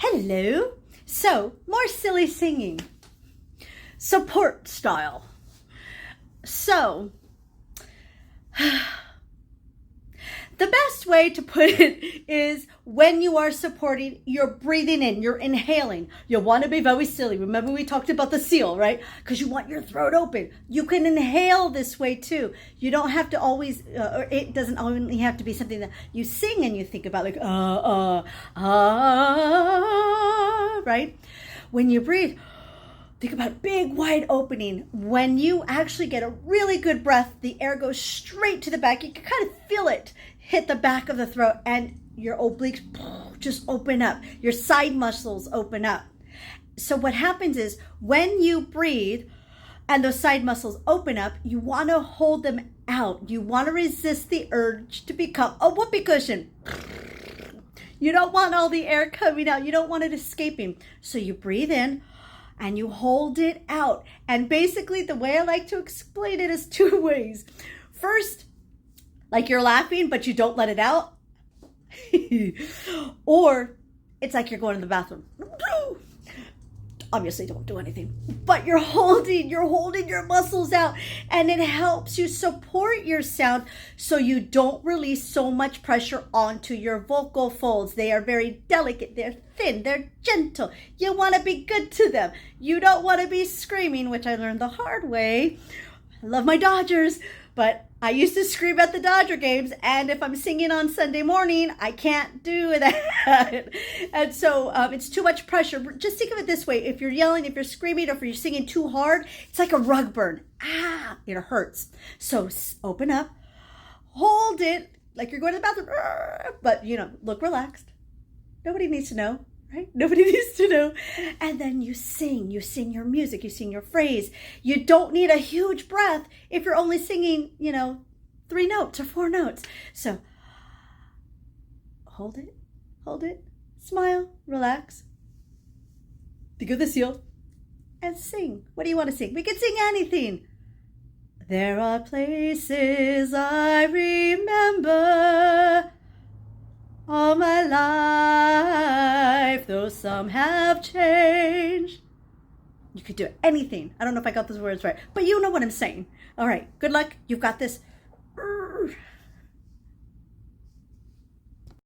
Hello. So, more silly singing. Support style. So, the best way to put it is when you are supporting, you're breathing in, you're inhaling. You want to be very silly. Remember we talked about the seal, right? Because you want your throat open. You can inhale this way too. You don't have to always, or it doesn't only have to be something that you sing and you think about like, right? When you breathe, think about a big wide opening. When you actually get a really good breath, the air goes straight to the back. You can kind of feel it hit the back of the throat and your obliques just open up. Your side muscles open up. So what happens is when you breathe and those side muscles open up, you want to hold them out. You want to resist the urge to become a whoopee cushion. You don't want all the air coming out. You don't want it escaping. So you breathe in and you hold it out. And basically the way I like to explain it is two ways. First, like you're laughing, but you don't let it out. Or it's like you're going to the bathroom. Obviously don't do anything, but you're holding your muscles out, and it helps you support your sound so you don't release so much pressure onto your vocal folds. They are very delicate, they're thin, they're gentle. You want to be good to them. You don't want to be screaming, which I learned the hard way. I love my Dodgers, but I used to scream at the Dodger games, and if I'm singing on Sunday morning, I can't do that. And so it's too much pressure. Just think of it this way. If you're yelling, if you're screaming, or if you're singing too hard, it's like a rug burn. It hurts. So open up, hold it like you're going to the bathroom, but look relaxed. Nobody needs to know. Right? Nobody needs to know. And then you sing your music, you sing your phrase. You don't need a huge breath if you're only singing, 3 notes or 4 notes. So hold it, smile, relax. Think of the seal and sing. What do you want to sing? We can sing anything. There are places I remember all my life, though some have changed. You could do anything. I don't know if I got those words right, but you know what I'm saying. All right, good luck. You've got this.